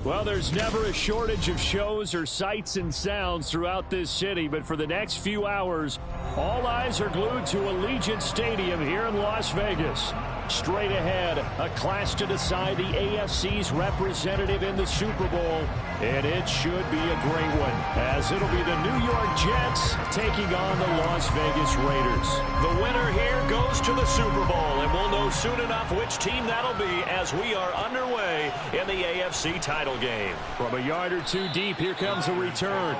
Well, there's never a shortage of shows or sights and sounds throughout this city, but for the next few hours, all eyes are glued to Allegiant Stadium here in Las Vegas. Straight ahead, a clash to decide the AFC's representative in the Super Bowl, and it should be a great one, as it'll be the New York Jets taking on the Las Vegas Raiders. The winner here goes to the Super Bowl, and we'll know soon enough which team that'll be as we are underway in the AFC title game. From a yard or two deep, here comes a return.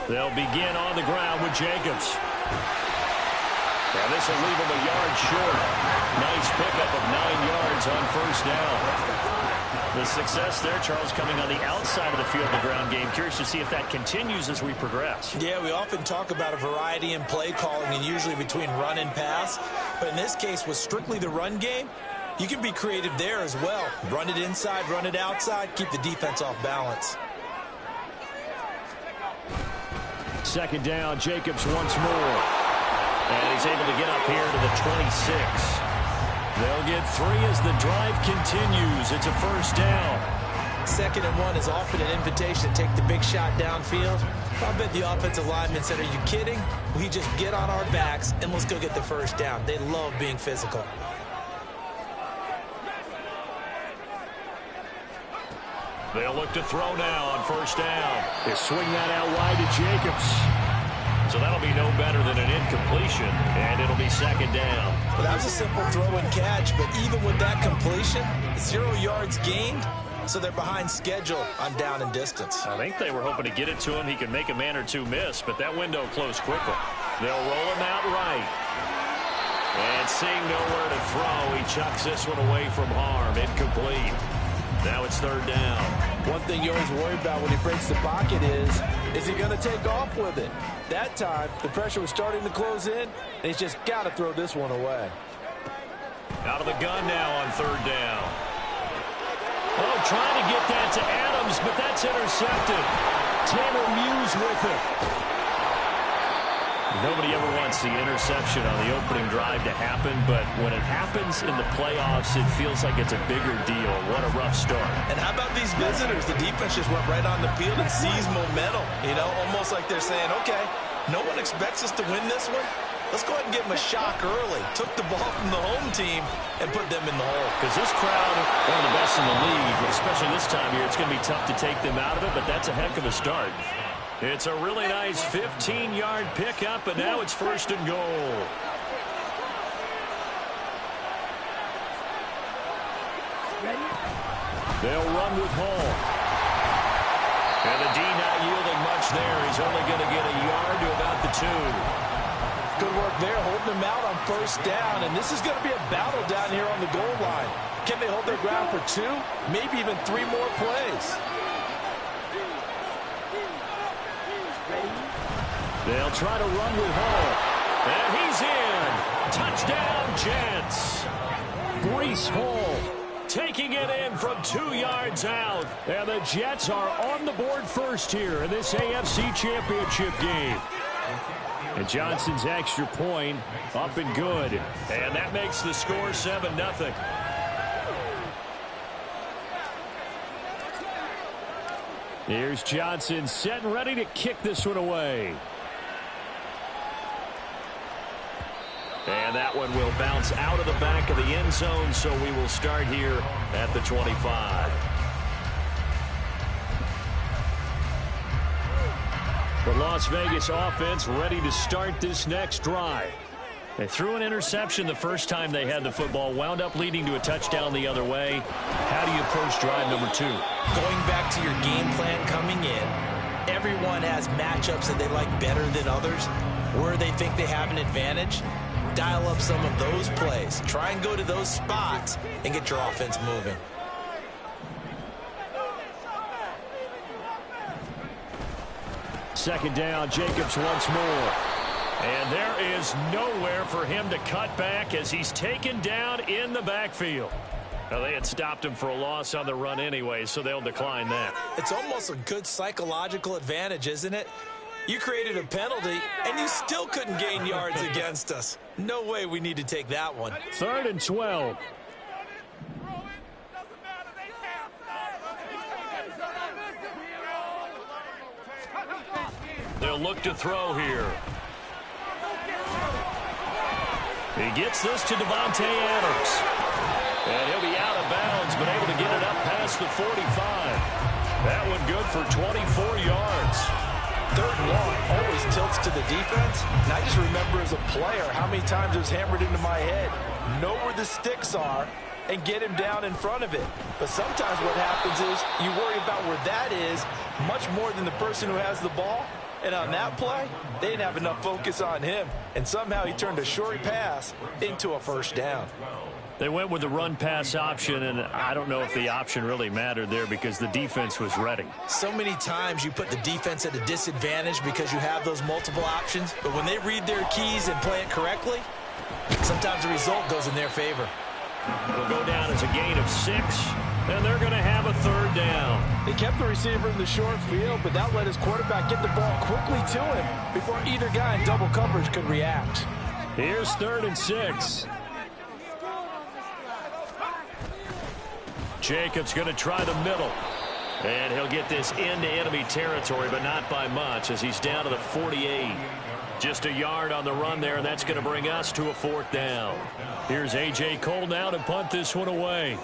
They'll begin on the ground with Jacobs. And this will leave him a yard short. Nice pickup of 9 yards on first down. The success there, Charles, coming on the outside of the field, the ground game. Curious to see if that continues as we progress. Yeah, we often talk about a variety in play calling and usually between run and pass. But in this case, with strictly the run game, you can be creative there as well. Run it inside, run it outside, keep the defense off balance. Second down, Jacobs once more. And he's able to get up here to the 26. They'll get 3 as the drive continues. It's a first down. 2nd and 1 is often an invitation to take the big shot downfield. I bet the offensive lineman said, are you kidding? We just get on our backs and let's go get the first down. They love being physical. They'll look to throw now on first down. They swing that out wide to Jacobs. So that'll be no better than an incompletion, and it'll be 2nd down. Well, that was a simple throw and catch, but even with that completion, 0 yards gained, so they're behind schedule on down and distance. I think they were hoping to get it to him. He could make a man or two miss, but that window closed quickly. They'll roll him out right. And seeing nowhere to throw, he chucks this one away from harm. Incomplete. Now it's 3rd down. One thing you always worry about when he breaks the pocket is he going to take off with it? That time, the pressure was starting to close in, and he's just got to throw this one away. Out of the gun now on 3rd down. Oh, trying to get that to Adams, but that's intercepted. Tanner Muse with it. Nobody ever wants the interception on the opening drive to happen, but when it happens in the playoffs, it feels like it's a bigger deal. What a rough start. And how about these visitors? The defense just went right on the field and seized momentum. You know, almost like they're saying, okay, no one expects us to win this one. Let's go ahead and give them a shock early. Took the ball from the home team and put them in the hole. Because this crowd, one of the best in the league, especially this time of year, it's going to be tough to take them out of it, but that's a heck of a start. It's a really nice 15-yard pickup, and now it's 1st and goal. They'll run with Hall. And the D not yielding much there. He's only going to get a yard to about the 2. Good work there, holding them out on first down, and this is going to be a battle down here on the goal line. Can they hold their ground for 2, maybe even 3 more plays? They'll try to run with Hall. And he's in. Touchdown, Jets. Breece Hall taking it in from 2 yards out. And the Jets are on the board first here in this AFC Championship game. And Johnson's extra point up and good. And that makes the score 7-0. Here's Johnson set and ready to kick this one away. And that one will bounce out of the back of the end zone, so we will start here at the 25. The Las Vegas offense ready to start this next drive. They threw an interception the first time they had the football, wound up leading to a touchdown the other way. How do you approach drive number 2? Going back to your game plan coming in, everyone has matchups that they like better than others, where they think they have an advantage. Dial up some of those plays. Try and go to those spots and get your offense moving. Second down, Jacobs once more. And there is nowhere for him to cut back as he's taken down in the backfield. Well, they had stopped him for a loss on the run anyway, so they'll decline that. It's almost a good psychological advantage, isn't it? You created a penalty, and you still couldn't gain yards against us. No way we need to take that one. 3rd and 12. They'll look to throw here. He gets this to Davante Adams. And he'll be out of bounds, but able to get it up past the 45. That one good for 24 yards. 3rd and long always tilts to the defense. And I just remember as a player how many times it was hammered into my head. Know where the sticks are and get him down in front of it. But sometimes what happens is you worry about where that is much more than the person who has the ball. And on that play, they didn't have enough focus on him. And somehow he turned a short pass into a 1st down. They went with the run-pass option, and I don't know if the option really mattered there because the defense was ready. So many times you put the defense at a disadvantage because you have those multiple options, but when they read their keys and play it correctly, sometimes the result goes in their favor. It'll go down as a gain of 6, and they're going to have a 3rd down. They kept the receiver in the short field, but that let his quarterback get the ball quickly to him before either guy in double coverage could react. Here's 3rd and 6. Jacobs going to try the middle. And he'll get this into enemy territory, but not by much as he's down to the 48. Just a yard on the run there, and that's going to bring us to a 4th down. Here's A.J. Cole now to punt this one away.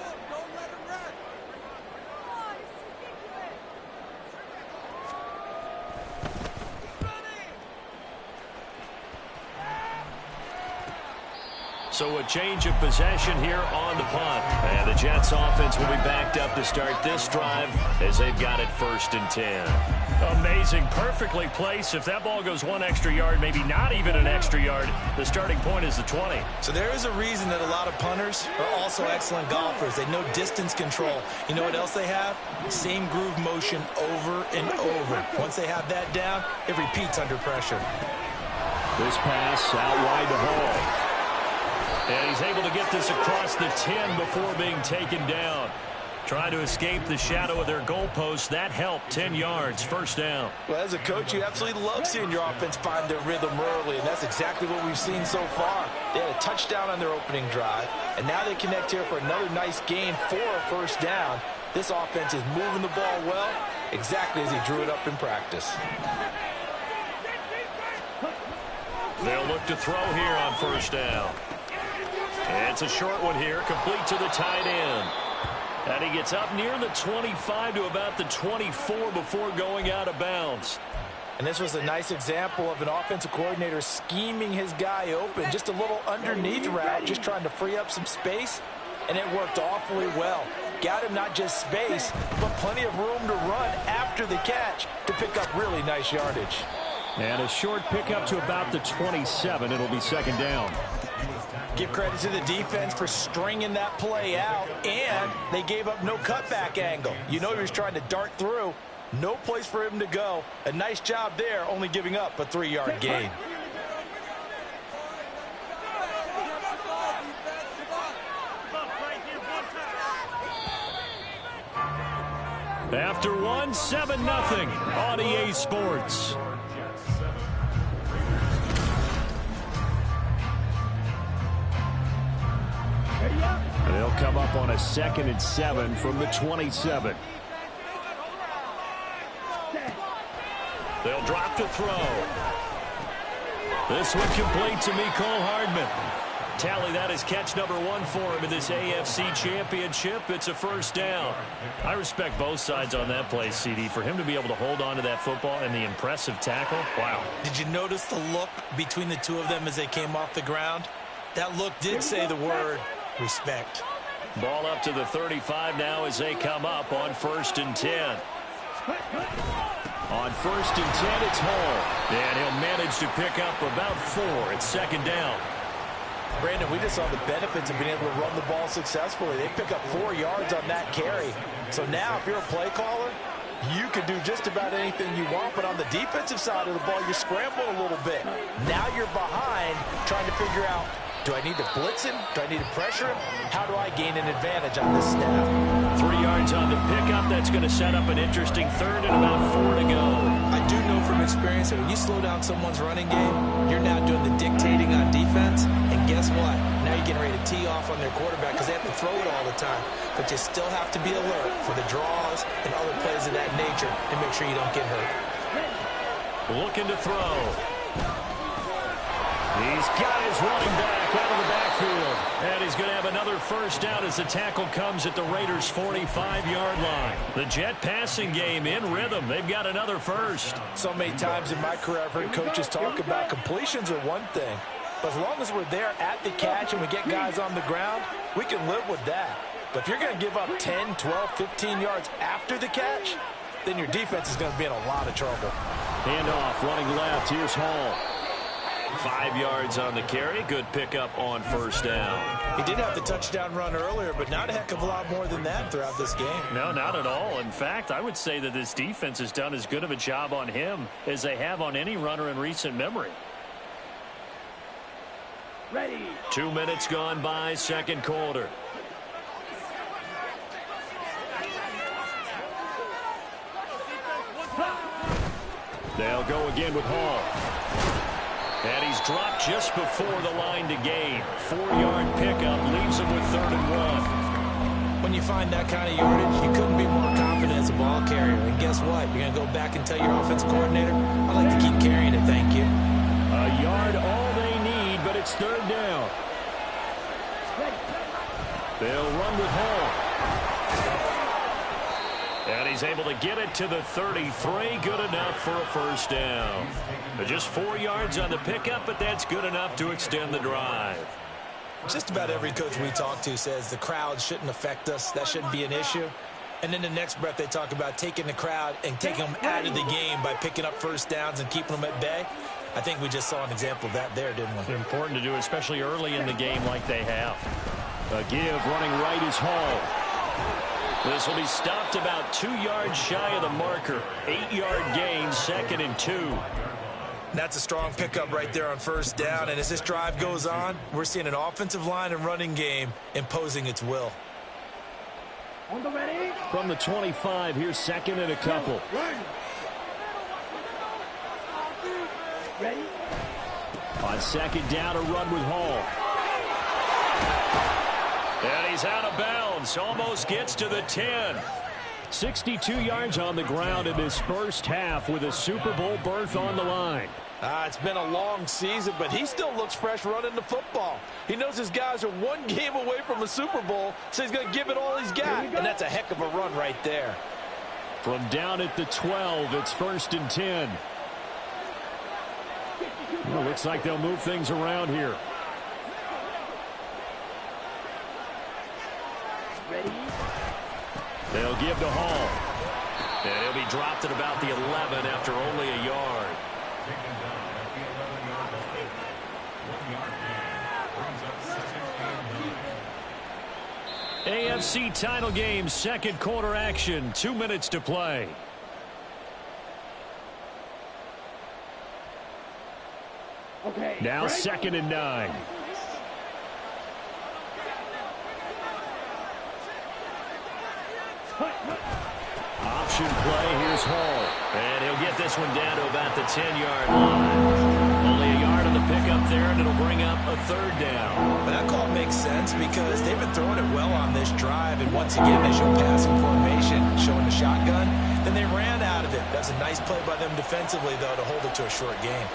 So a change of possession here on the punt. And the Jets offense will be backed up to start this drive as they've got it 1st and 10. Amazing, perfectly placed. If that ball goes 1 extra yard, maybe not even an extra yard, the starting point is the 20. So there is a reason that a lot of punters are also excellent golfers. They know distance control. You know what else they have? Same groove motion over and over. Once they have that down, it repeats under pressure. This pass out wide to Hall. And he's able to get this across the 10 before being taken down. Trying to escape the shadow of their goalpost. That helped. 10 yards, 1st down. Well, as a coach, you absolutely love seeing your offense find their rhythm early, and that's exactly what we've seen so far. They had a touchdown on their opening drive, and now they connect here for another nice gain for a 1st down. This offense is moving the ball well, exactly as he drew it up in practice. They'll look to throw here on 1st down. And it's a short one here, complete to the tight end. And he gets up near the 25 to about the 24 before going out of bounds. And this was a nice example of an offensive coordinator scheming his guy open. Just a little underneath route, just trying to free up some space. And it worked awfully well. Got him not just space, but plenty of room to run after the catch to pick up really nice yardage. And a short pickup to about the 27. It'll be 2nd down. Give credit to the defense for stringing that play out, and they gave up no cutback angle. You know he was trying to dart through. No place for him to go. A nice job there, only giving up a 3-yard gain. After 1, 7-0 on EA Sports. They'll come up on a 2nd and 7 from the 27. They'll drop to throw. This one complete to Mecole Hardman. Tally, that is catch number 1 for him in this AFC Championship. It's a 1st down. I respect both sides on that play, CD. For him to be able to hold on to that football and the impressive tackle, wow. Did you notice the look between the two of them as they came off the ground? That look did say the word respect. Ball up to the 35 now as they come up on 1st and 10. On 1st and 10, it's Hall. And he'll manage to pick up about 4. It's 2nd down. Brandon, we just saw the benefits of being able to run the ball successfully. They pick up 4 yards on that carry. So now if you're a play caller, you can do just about anything you want. But on the defensive side of the ball, you scramble a little bit. Now you're behind trying to figure out Do I need to blitz him? Do I need to pressure him? How do I gain an advantage on this snap? 3 yards on the pickup. That's going to set up an interesting third and about 4 to go. I do know from experience that when you slow down someone's running game, you're now doing the dictating on defense. And guess what? Now you're getting ready to tee off on their quarterback because they have to throw it all the time. But you still have to be alert for the draws and other plays of that nature and make sure you don't get hurt. Looking to throw. He's got his running back out of the backfield. And he's going to have another first down as the tackle comes at the Raiders' 45-yard line. The Jet passing game in rhythm. They've got another first. So many times in my career I've heard coaches talk about completions are one thing. But as long as we're there at the catch and we get guys on the ground, we can live with that. But if you're going to give up 10, 12, 15 yards after the catch, then your defense is going to be in a lot of trouble. Handoff, running left. Here's Hall. 5 yards on the carry. Good pickup on first down. He did have the touchdown run earlier, but not a heck of a lot more than that throughout this game. No, not at all. In fact, I would say that this defense has done as good of a job on him as they have on any runner in recent memory. Ready. 2 minutes gone by, second quarter. They'll go again with Hall. And he's dropped just before the line to gain. 4-yard pickup leaves him with 3rd and 1. When you find that kind of yardage, you couldn't be more confident as a ball carrier. And guess what? You're going to go back and tell your offensive coordinator, I'd like to keep carrying it, thank you. A yard all they need, but it's 3rd down. They'll run with Hall. And he's able to get it to the 33. Good enough for a first down. Just 4 yards on the pickup, but that's good enough to extend the drive. Just about every coach we talk to says the crowd shouldn't affect us. That shouldn't be an issue. And then the next breath they talk about taking the crowd and taking them out of the game by picking up first downs and keeping them at bay. I think we just saw an example of that there, didn't we? It's important to do, especially early in the game like they have. A give running right is Hall. This will be stopped about 2 yards shy of the marker. 8-yard gain, 2nd and 2. That's a strong pickup right there on first down. And as this drive goes on, we're seeing an offensive line and running game imposing its will. On the ready. From the 25, here's 2nd and a couple. Ready. On 2nd down, a run with Hall. And he's out of bounds. Almost gets to the 10. 62 yards on the ground in this first half with a Super Bowl berth on the line. It's been a long season, but he still looks fresh running the football. He knows his guys are one game away from a Super Bowl, so he's going to give it all he's got. And that's a heck of a run right there. From down at the 12, it's 1st and 10. Well, looks like they'll move things around here. Ready. They'll give to Hall. And he'll be dropped at about the 11 after only a yard. AFC title game, second quarter action. 2 minutes to play. Okay. Now ready? 2nd and 9. Option play, here's Hall. And he'll get this one down to about the 10-yard line. Only a yard on the pickup there, and it'll bring up a 3rd down. But that call makes sense because they've been throwing it well on this drive. And once again, they show passing formation, showing the shotgun. Then they ran out of it. That's a nice play by them defensively, though, to hold it to a short game.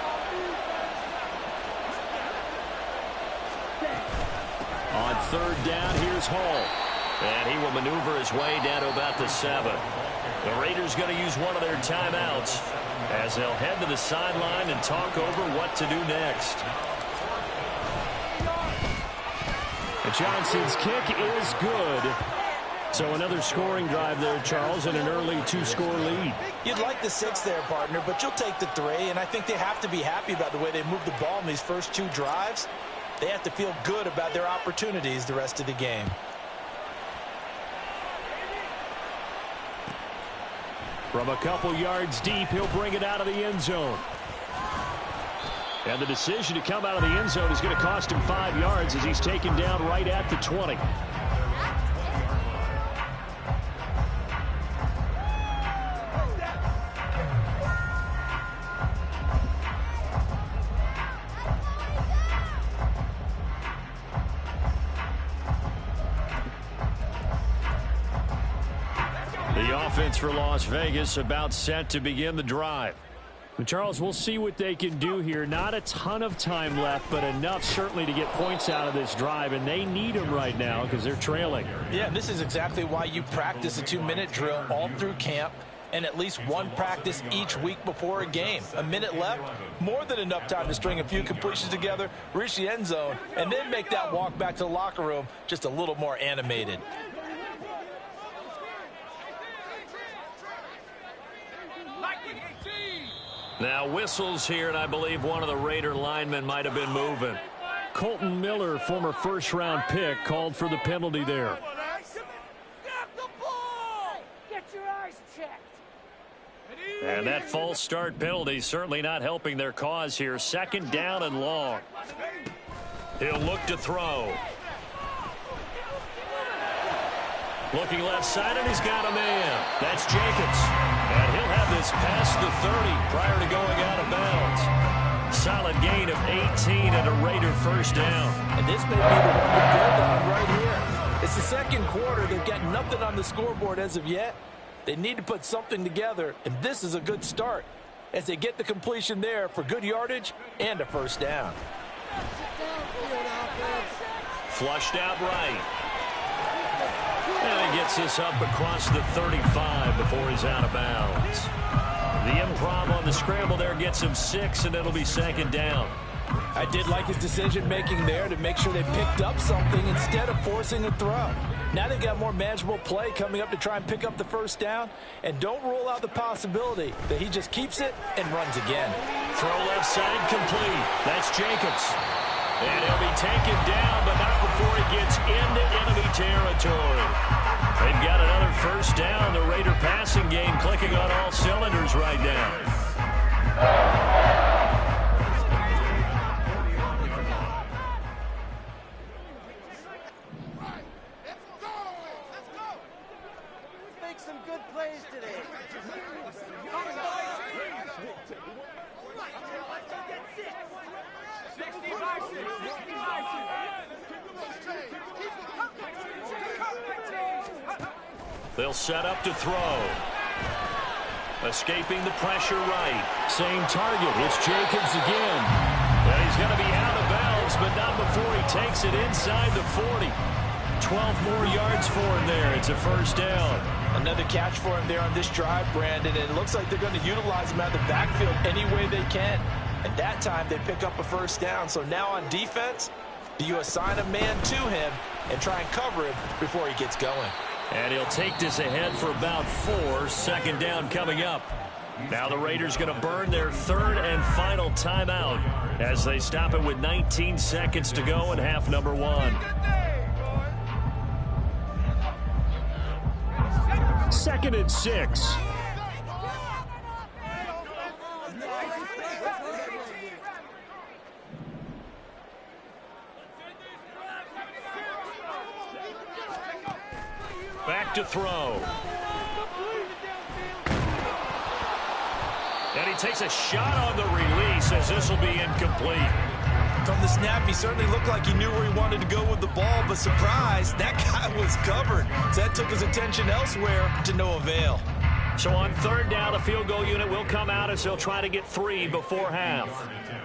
On 3rd down, here's Hall. And he will maneuver his way down to about the 7. The Raiders going to use one of their timeouts as they'll head to the sideline and talk over what to do next. Johnson's kick is good. So another scoring drive there, Charles, and an early 2-score lead. You'd like the 6 there, partner, but you'll take the 3. And I think they have to be happy about the way they moved the ball in these first 2 drives. They have to feel good about their opportunities the rest of the game. From a couple yards deep, he'll bring it out of the end zone. And the decision to come out of the end zone is going to cost him 5 yards as he's taken down right at the 20. The offense for Las Vegas about set to begin the drive. Charles, we'll see what they can do here. Not a ton of time left, but enough certainly to get points out of this drive, and they need them right now because they're trailing. Yeah, this is exactly why you practice a 2-minute drill all through camp and at least one practice each week before a game. A minute left, more than enough time to string a few completions together, reach the end zone, and then make that walk back to the locker room just a little more animated. Now whistles here, and I believe one of the Raider linemen might have been moving. Colton Miller, former first-round pick, called for the penalty there. And that false start penalty certainly not helping their cause here. 2nd down and long. He'll look to throw. Looking left side, and he's got a man. That's Jacobs. And he'll have this past the 30 prior to going out of bounds. Solid gain of 18 and a Raider first down. And this may be the one to build on right here. It's the second quarter. They've got nothing on the scoreboard as of yet. They need to put something together, and this is a good start as they get the completion there for good yardage and a first down. Flushed out right. And he gets this up across the 35 before he's out of bounds. The improv on the scramble there gets him 6, and it'll be 2nd down. I did like his decision-making there to make sure they picked up something instead of forcing a throw. Now they've got more manageable play coming up to try and pick up the first down, and don't rule out the possibility that he just keeps it and runs again. Throw left side complete. That's Jacobs. And he'll be taken down, but not before he gets into enemy territory. They've got another first down. The Raider passing game clicking on all cylinders right now. They'll set up to throw. Escaping the pressure right. Same target. It's Jacobs again. And he's going to be out of bounds, but not before he takes it inside the 40. 12 more yards for him there. It's a first down. Another catch for him there on this drive, Brandon, and it looks like they're going to utilize him out of the backfield any way they can. And that time they pick up a first down. So now on defense, do you assign a man to him and try and cover him before he gets going? And he'll take this ahead for about 4. 2nd down coming up. Now the Raiders going to burn their 3rd and final timeout as they stop it with 19 seconds to go in half number 1. 2nd and 6. Back to throw. And he takes a shot on the release as this will be incomplete. From the snap, he certainly looked like he knew where he wanted to go with the ball, but surprise, that guy was covered. So that took his attention elsewhere to no avail. So on 3rd down, the field goal unit will come out as they'll try to get 3 before half.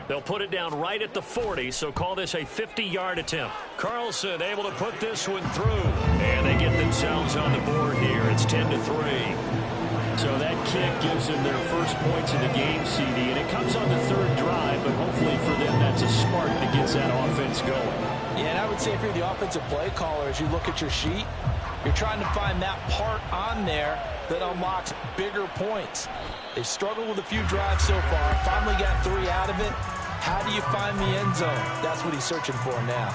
They'll put it down right at the 40, so call this a 50-yard attempt. Carlson able to put this one through. And they get themselves on the board here. It's 10-3. So that kick gives them their first points in the game, CD, and it comes on the 3rd drive, but hopefully for them that's a spark that gets that offense going. Yeah, and I would say if you're the offensive play caller, as you look at your sheet, you're trying to find that part on there that unlocks bigger points. They've struggled with a few drives so far, finally got 3 out of it. How do you find the end zone? That's what he's searching for now.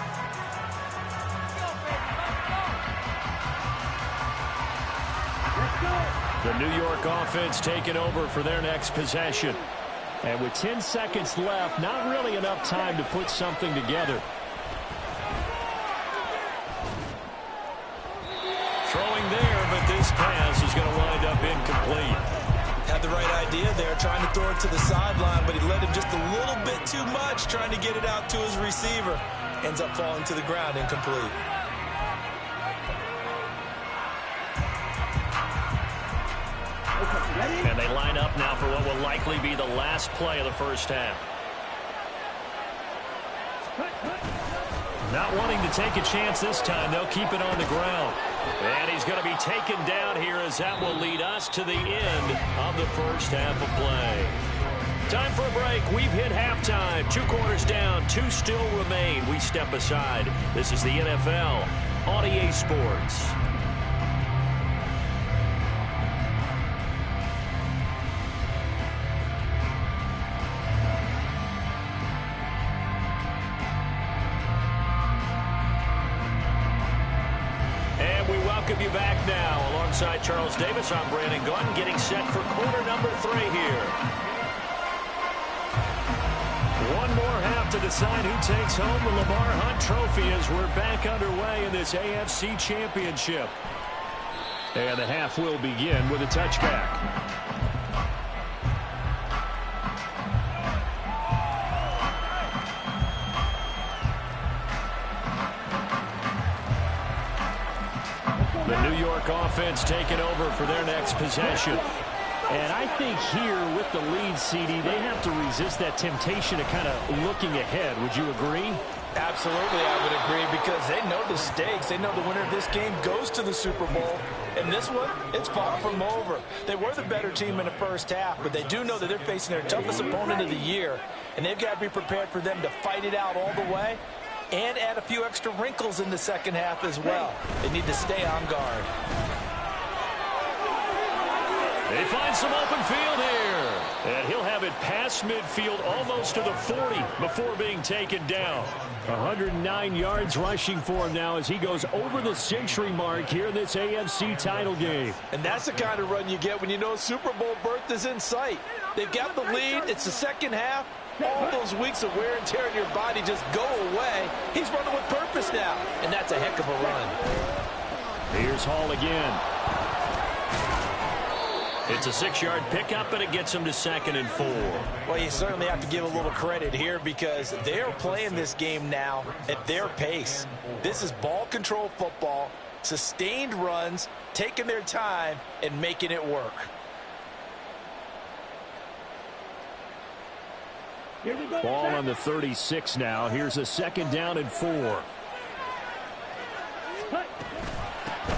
The New York offense taking over for their next possession. And with 10 seconds left, not really enough time to put something together. Throwing there, but this pass is going to wind up incomplete. Had the right idea there, trying to throw it to the sideline, but he led him just a little bit too much, trying to get it out to his receiver. Ends up falling to the ground, incomplete. And they line up now for what will likely be the last play of the first half. Not wanting to take a chance this time, they'll keep it on the ground. And he's going to be taken down here as that will lead us to the end of the first half of play. Time for a break. We've hit halftime. 2 quarters down, 2 still remain. We step aside. This is the NFL on EA Sports. Welcome you back now. Alongside Charles Davis, I'm Brandon Gaudin, getting set for quarter number 3 here. One more half to decide who takes home the Lamar Hunt Trophy as we're back underway in this AFC Championship. And the half will begin with a touchback. The New York offense taking over for their next possession. And I think here with the lead, CD, they have to resist that temptation of kind of looking ahead. Would you agree? Absolutely, I would agree, because they know the stakes. They know the winner of this game goes to the Super Bowl. And this one, it's far from over. They were the better team in the first half, but they do know that they're facing their toughest opponent of the year. And they've got to be prepared for them to fight it out all the way and add a few extra wrinkles in the second half as well. They need to stay on guard. They find some open field here. And he'll have it past midfield almost to the 40 before being taken down. 109 yards rushing for him now as he goes over the century mark here in this AFC title game. And that's the kind of run you get when you know Super Bowl berth is in sight. They've got the lead. It's the second half. All those weeks of wear and tear in your body just go away. He's running with purpose now, and that's a heck of a run. Here's Hall again. It's a 6-yard pickup, and it gets him to 2nd and 4. Well, you certainly have to give a little credit here because they're playing this game now at their pace. This is ball control football, sustained runs, taking their time, and making it work. Ball on the 36 now. Here's a 2nd down and 4.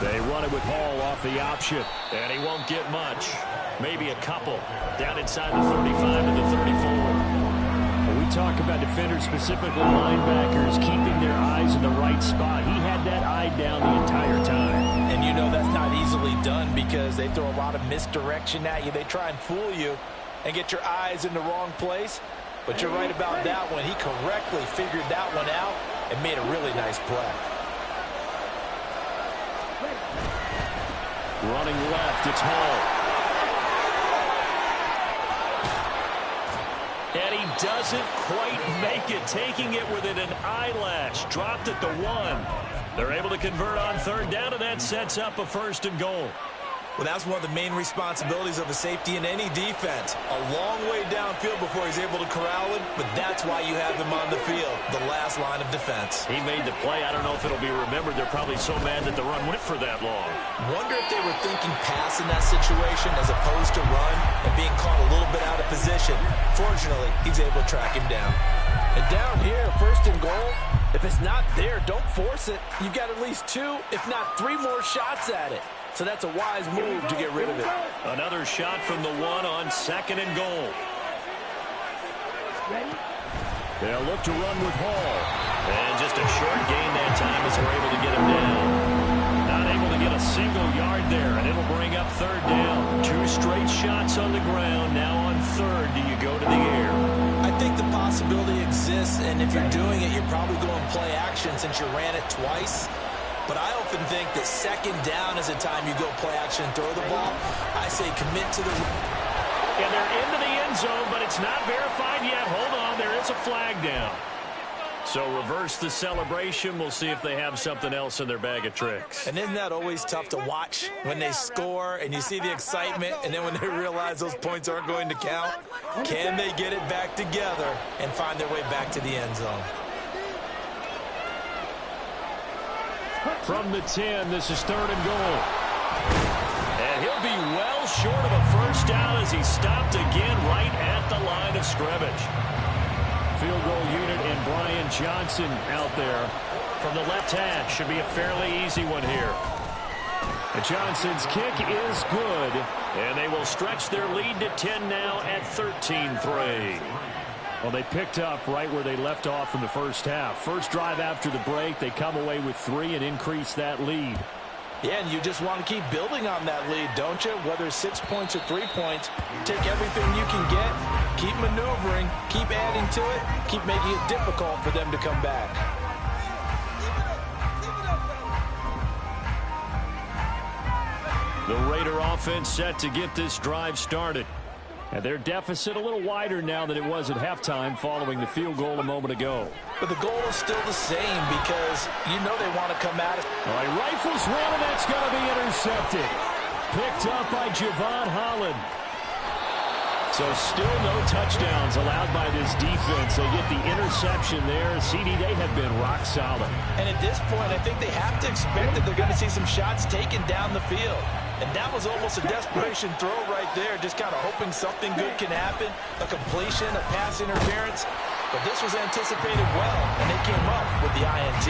They run it with Hall off the option. And he won't get much. Maybe a couple. Down inside the 35 to the 34. When we talk about defenders, specifically linebackers, keeping their eyes in the right spot. He had that eye down the entire time. And you know that's not easily done because they throw a lot of misdirection at you. They try and fool you and get your eyes in the wrong place. But you're right about that one. He correctly figured that one out and made a really nice play. Running left, it's Hall. And he doesn't quite make it, taking it within an eyelash. Dropped at the 1. They're able to convert on 3rd down, and that sets up a 1st and goal. Well, that's one of the main responsibilities of a safety in any defense. A long way downfield before he's able to corral it, but that's why you have him on the field, the last line of defense. He made the play. I don't know if it'll be remembered. They're probably so mad that the run went for that long. Wonder if they were thinking pass in that situation as opposed to run and being caught a little bit out of position. Fortunately, he's able to track him down. And down here, 1st and goal, if it's not there, don't force it. You've got at least 2, if not 3 more shots at it. So that's a wise move to get rid of it. Another shot from the 1 on 2nd and goal. They'll look to run with Hall. And just a short gain that time as they're able to get him down. Not able to get a single yard there, and it'll bring up 3rd down. 2 straight shots on the ground. Now on 3rd, do you go to the air? I think the possibility exists, and if you're doing it, you're probably going play action since you ran it twice. But I often think that 2nd down is the time you go play action and throw the ball. I say commit to the... and they're into the end zone, but it's not verified yet. Hold on, there is a flag down. So reverse the celebration. We'll see if they have something else in their bag of tricks. And isn't that always tough to watch when they score and you see the excitement, and then when they realize those points aren't going to count? Can they get it back together and find their way back to the end zone? From the 10, this is 3rd and goal. And he'll be well short of a first down as he stopped again right at the line of scrimmage. Field goal unit and Brian Johnson out there from the left hash. Should be a fairly easy one here. And Johnson's kick is good. And they will stretch their lead to 10 now at 13-3. Well, they picked up right where they left off in the first half. First drive after the break, they come away with 3 and increase that lead. Yeah, and you just want to keep building on that lead, don't you? Whether it's 6 points or 3 points, take everything you can get, keep maneuvering, keep adding to it, keep making it difficult for them to come back. The Raider offense set to get this drive started. And their deficit a little wider now than it was at halftime following the field goal a moment ago. But the goal is still the same because you know they want to come at it. All right, rifles one, and that's going to be intercepted. Picked up by Javon Holland. So still no touchdowns allowed by this defense. They get the interception there. CD, they have been rock solid. And at this point, I think they have to expect that they're going to see some shots taken down the field. And that was almost a desperation throw right there, just kind of hoping something good can happen, a completion, a pass interference. But this was anticipated well, and they came up with the INT.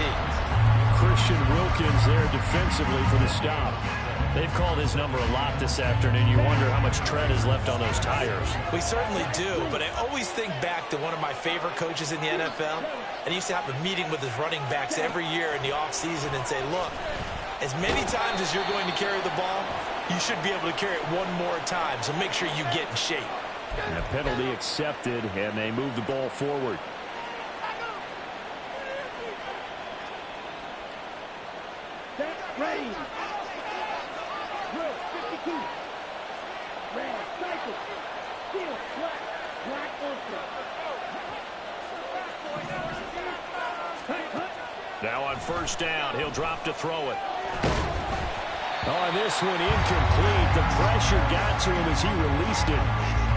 Christian Wilkins there defensively for the stop. They've called his number a lot this afternoon. You wonder how much tread is left on those tires. We certainly do, but I always think back to one of my favorite coaches in the NFL. And he used to have a meeting with his running backs every year in the offseason and say, look, as many times as you're going to carry the ball, you should be able to carry it one more time, so make sure you get in shape. And a penalty accepted, and they move the ball forward. Ready. Drill 52. Red, cycle. Steel, black ultra. Now on first down, he'll drop to throw it. On this one, incomplete. The pressure got to him as he released it.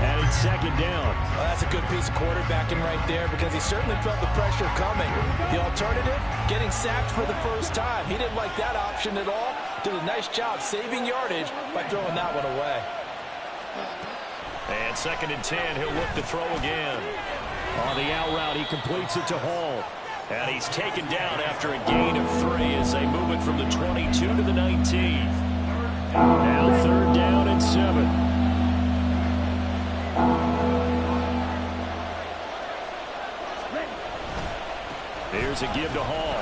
And it's second down. Well, that's a good piece of quarterbacking right there because he certainly felt the pressure coming. The alternative, getting sacked for the first time. He didn't like that option at all. Did a nice job saving yardage by throwing that one away. And 2nd and 10, he'll look to throw again. On the out route, he completes it to Hall. And he's taken down after a gain of 3 as they move it from the 22 to the 19. Now 3rd down and 7. Here's a give to Hall.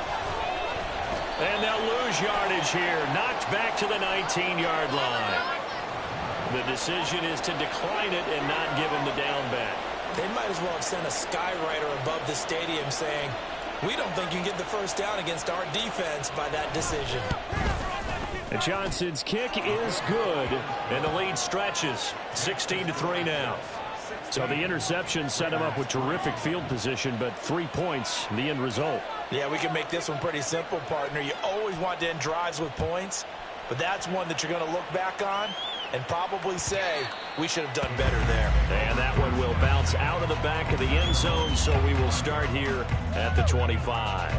And they'll lose yardage here. Knocked back to the 19-yard line. The decision is to decline it and not give him the down back. They might as well have sent a skywriter above the stadium saying, we don't think you can get the first down against our defense by that decision. And Johnson's kick is good. And the lead stretches. 16-3 now. So the interception set him up with terrific field position, but 3 points, the end result. Yeah, we can make this one pretty simple, partner. You always want to end drives with points, but that's one that you're going to look back on and probably say, we should have done better there. And that one will bounce out of the back of the end zone, so we will start here at the 25.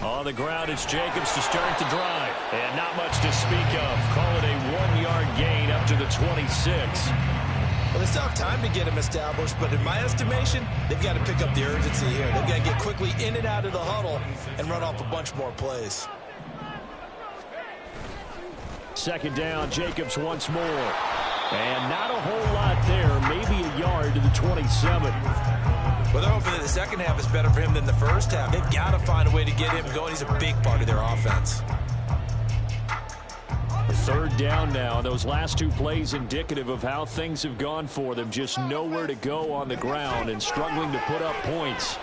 On the ground, it's Jacobs to start the drive. And not much to speak of. Call it a 1-yard gain up to the 26. Well, they still have time to get him established, but in my estimation, they've got to pick up the urgency here. They've got to get quickly in and out of the huddle and run off a bunch more plays. 2nd down, Jacobs once more. And not a whole lot there, maybe a yard to the 27. Well, they're hoping that the second half is better for him than the first half. They've got to find a way to get him going. He's a big part of their offense. Third down now. Those last two plays indicative of how things have gone for them. Just nowhere to go on the ground and struggling to put up points.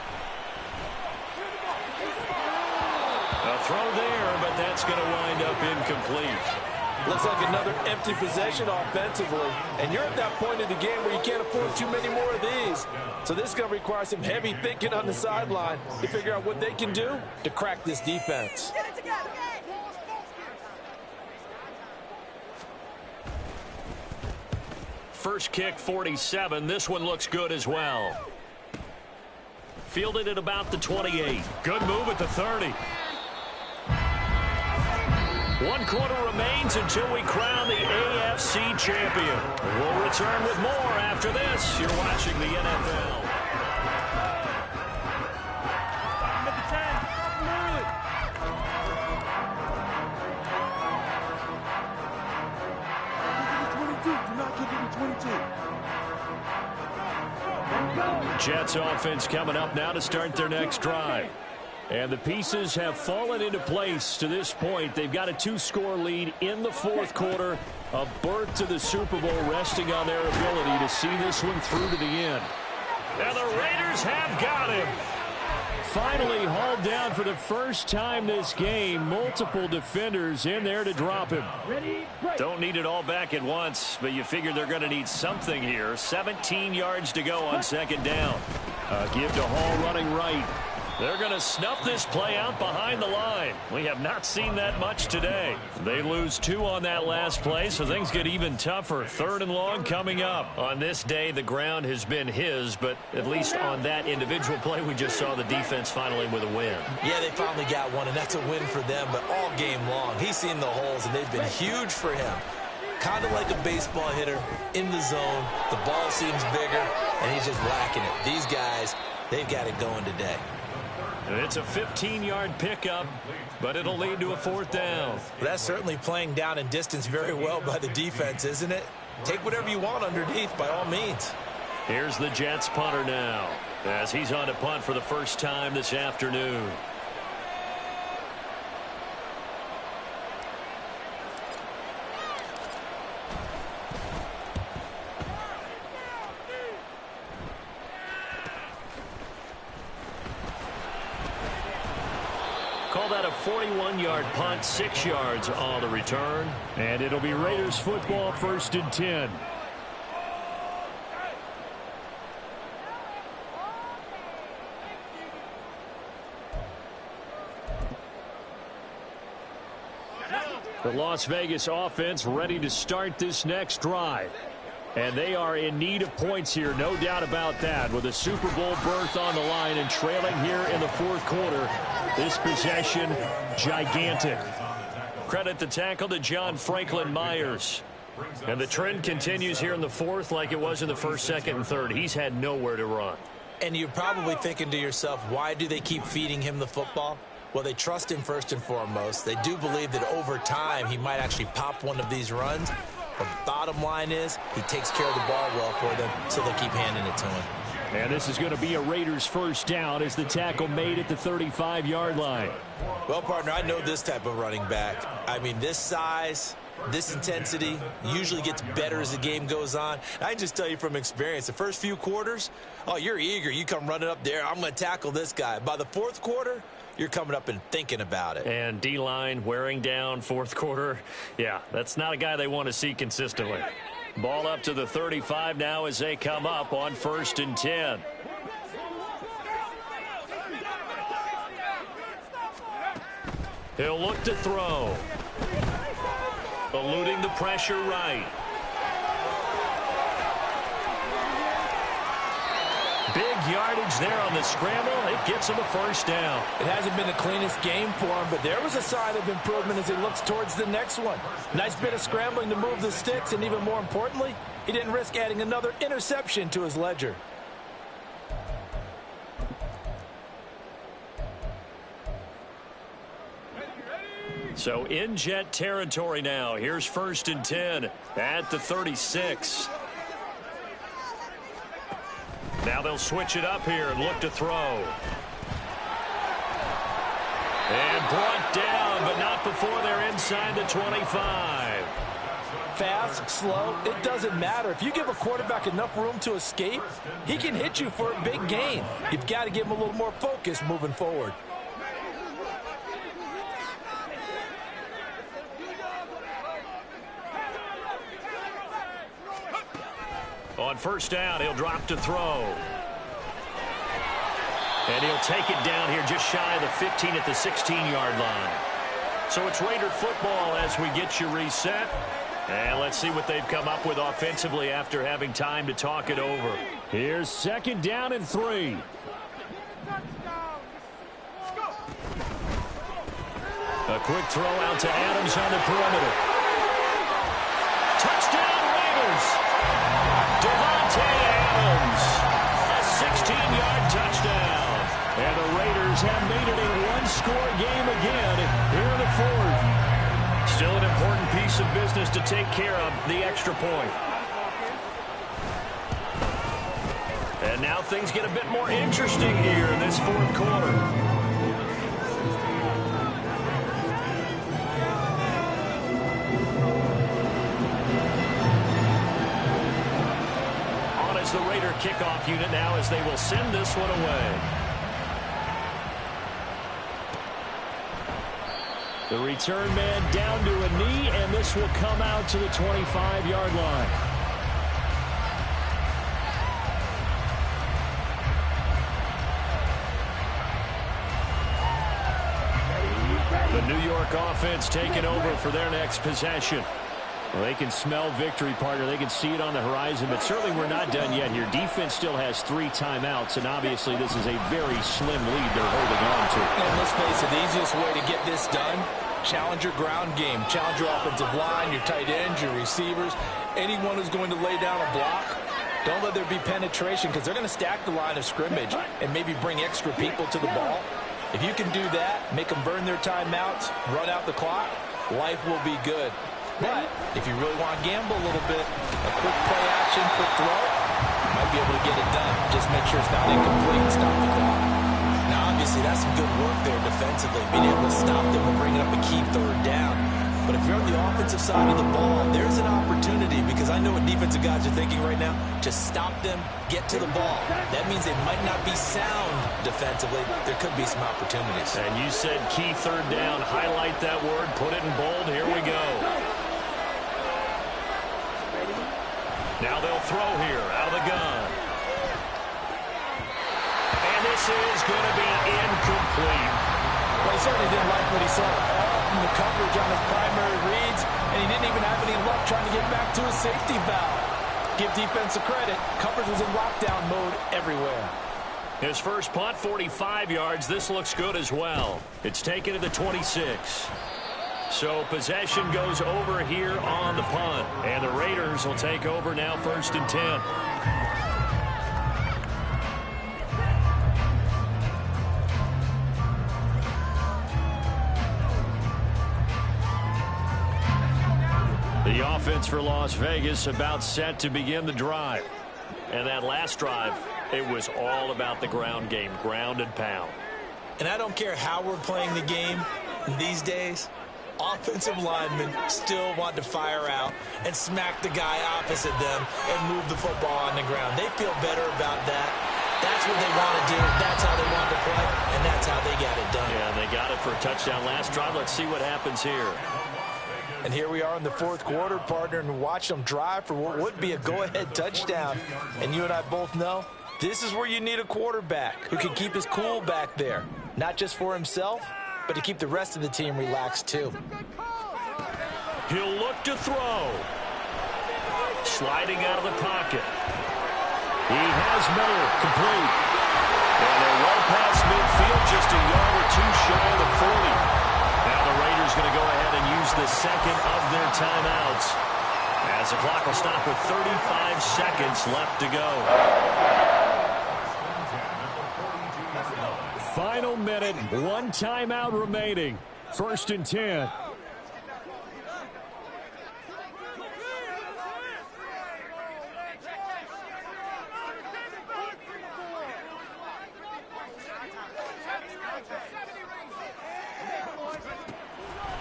A throw there, but that's going to wind up incomplete. Looks like another empty possession offensively. And you're at that point in the game where you can't afford too many more of these. So this is going to require some heavy thinking on the sideline to figure out what they can do to crack this defense. First kick, 47. This one looks good as well. Fielded at about the 28. Good move at the 30. 1 quarter remains until we crown the AFC champion. We'll return with more after this. You're watching the NFL. Jets offense coming up now to start their next drive. And the pieces have fallen into place to this point. They've got a 2-score lead in the fourth quarter. A berth to the Super Bowl resting on their ability to see this one through to the end. And the Raiders have got him. Finally hauled down for the first time this game. Multiple defenders in there to drop him. Don't need it all back at once, but you figure they're going to need something here. 17 yards to go on second down. Give to Hall running right. They're going to snuff this play out behind the line. We have not seen that much today. They lose 2 on that last play, so things get even tougher. 3rd and long coming up. On this day, the ground has been his, but at least on that individual play, we just saw the defense finally with a win. Yeah, they finally got one, and that's a win for them, but all game long, he's seen the holes, and they've been huge for him. Kind of like a baseball hitter in the zone. The ball seems bigger, and he's just whacking it. These guys, they've got it going today. It's a 15-yard pickup, but it'll lead to a 4th down. Well, that's certainly playing down in distance very well by the defense, isn't it? Take whatever you want underneath by all means. Here's the Jets punter now as he's on to punt for the first time this afternoon. Call that a 41-yard punt, 6 yards on the return. And it'll be Raiders football, 1st and 10. The Las Vegas offense ready to start this next drive. And they are in need of points here, no doubt about that. With a Super Bowl berth on the line and trailing here in the 4th quarter, this possession gigantic. Credit the tackle to John Franklin Myers. And the trend continues here in the 4th like it was in the 1st, 2nd, and 3rd. He's had nowhere to run. And you're probably thinking to yourself, why do they keep feeding him the football? Well, they trust him first and foremost. They do believe that over time he might actually pop one of these runs. The bottom line is he takes care of the ball well for them, so they'll keep handing it to him. And this is going to be a Raiders 1st down as the tackle made at the 35-yard line. Well, partner, I know this type of running back. I mean, this size, this intensity usually gets better as the game goes on. I can just tell you from experience, the first few quarters, oh, you're eager. You come running up there, I'm going to tackle this guy. By the 4th quarter, you're coming up and thinking about it. And D-line wearing down 4th quarter. Yeah, that's not a guy they want to see consistently. Ball up to the 35 now as they come up on 1st and 10. He'll look to throw. Eluding the pressure right. Big yardage there on the scramble. It gets him a 1st down. It hasn't been the cleanest game for him, but there was a sign of improvement as he looks towards the next one. Nice bit of scrambling to move the sticks, and even more importantly, he didn't risk adding another interception to his ledger. So in Jet territory now. Here's 1st and 10 at the 36. Now they'll switch it up here and look to throw. And brought down, but not before they're inside the 25. Fast, slow, it doesn't matter. If you give a quarterback enough room to escape, he can hit you for a big gain. You've got to give him a little more focus moving forward. On first down, he'll drop to throw. And he'll take it down here just shy of the 15 at the 16-yard line. So it's Raider football as we get you reset. And let's see what they've come up with offensively after having time to talk it over. Here's 2nd down and 3. A quick throw out to Adams on the perimeter. Touchdown Raiders! Davante Adams, a 16-yard touchdown. And the Raiders have made it a one-score game again here in the 4th. Still an important piece of business to take care of, the extra point. And now things get a bit more interesting here in this 4th quarter. On is the Raider kickoff unit now as they will send this one away. The return man down to a knee, and this will come out to the 25-yard line. The New York offense taking over for their next possession. Well, they can smell victory, partner. They can see it on the horizon, but certainly we're not done yet here. Defense still has 3 timeouts, and obviously this is a very slim lead they're holding on to. And let's face it, the easiest way to get this done, challenge your ground game. Challenge your offensive line, your tight ends, your receivers, anyone who's going to lay down a block. Don't let there be penetration because they're going to stack the line of scrimmage and maybe bring extra people to the ball. If you can do that, make them burn their timeouts, run out the clock, life will be good. But if you really want to gamble a little bit, a quick play action, quick throw, you might be able to get it done. Just make sure it's not incomplete and stop the clock. Now, obviously, that's some good work there defensively, being able to stop them and bringing up a key 3rd down. But if you're on the offensive side of the ball, there's an opportunity because I know what defensive guys are thinking right now. Just stop them, get to the ball. That means they might not be sound defensively. There could be some opportunities. And you said key 3rd down. Highlight that word. Put it in bold. Here we go. Now they'll throw here out of the gun. And this is going to be incomplete. Well, he certainly didn't like what he saw from the coverage on his primary reads, and he didn't even have any luck trying to get back to his safety valve. Give defense a credit. Coverage was in lockdown mode everywhere. His first punt, 45 yards. This looks good as well. It's taken to the 26. So possession goes over here on the punt. And the Raiders will take over now 1st and 10. The offense for Las Vegas about set to begin the drive. And that last drive, it was all about the ground game, ground and pound. And I don't care how we're playing the game these days, offensive linemen still want to fire out and smack the guy opposite them and move the football on the ground. They feel better about that. That's what they want to do. That's how they want to play, and that's how they got it done. Yeah, and they got it for a touchdown last drive. Let's see what happens here. And here we are in the 4th quarter, partner, and watch them drive for what would be a go-ahead touchdown. And you and I both know this is where you need a quarterback who can keep his cool back there, not just for himself, but to keep the rest of the team relaxed too. He'll look to throw. Sliding out of the pocket. He has Miller complete. And they're well past midfield, just a yard or 2 shy of the 40. Now the Raiders going to go ahead and use the second of their timeouts, as the clock will stop with 35 seconds left to go. Final minute, 1 timeout remaining. 1st and 10.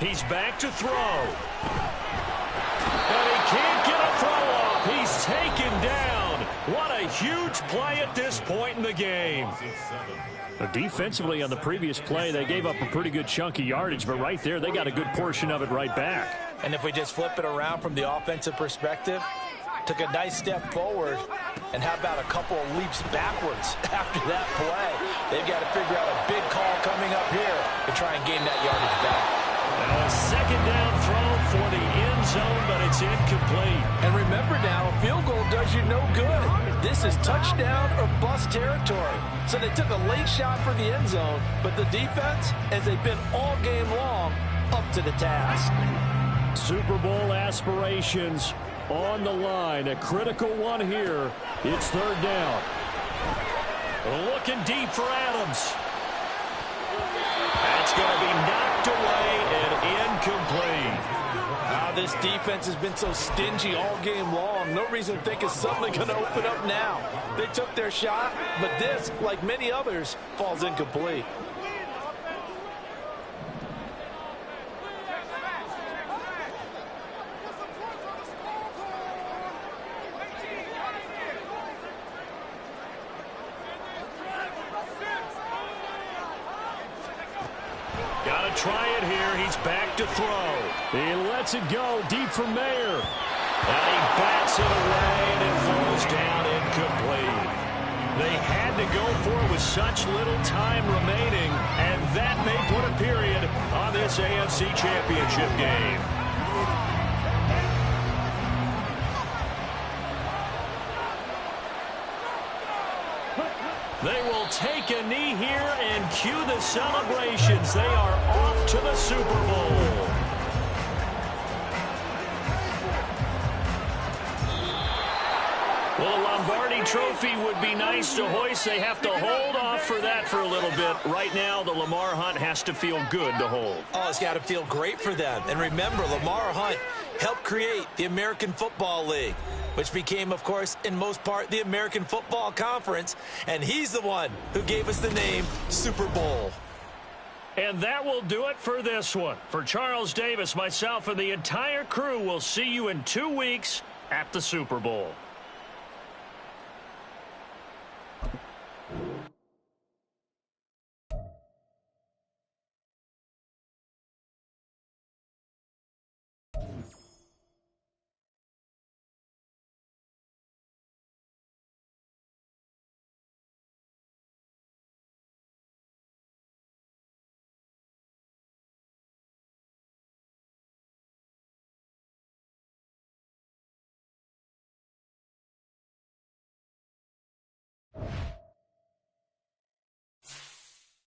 He's back to throw. And he can't get a throw off. He's taken down. What a huge play at this point in the game. Defensively on the previous play, they gave up a pretty good chunk of yardage, but right there, they got a good portion of it right back. And if we just flip it around from the offensive perspective, took a nice step forward, and how about a couple of leaps backwards after that play? They've got to figure out a big call coming up here to try and gain that yardage back. Now a second down throw for the end zone, but it's incomplete. And remember now, a field goal does you no good. This is touchdown or bust territory. So they took a late shot for the end zone, but the defense, as they've been all game long, up to the task. Super Bowl aspirations on the line. A critical one here. It's third down. Looking deep for Adams. That's going to be knocked away and incomplete. This defense has been so stingy all game long. No reason to think it's suddenly going to open up now. They took their shot, but this, like many others, falls incomplete. Got to try it here. He's back to throw. He lets it go deep for Mayer. And he bats it away, and it falls down incomplete. They had to go for it with such little time remaining, and that may put a period on this AFC Championship game. They will take a knee here and cue the celebrations. They are off to the Super Bowl. Well, a Lombardi trophy would be nice to hoist. They have to hold off for that for a little bit. Right now, the Lamar Hunt has to feel good to hold. Oh, it's got to feel great for them. And remember, Lamar Hunt helped create the American Football League, which became, of course, in most part, the American Football Conference. And he's the one who gave us the name Super Bowl. And that will do it for this one. For Charles Davis, myself, and the entire crew, we'll see you in 2 weeks at the Super Bowl.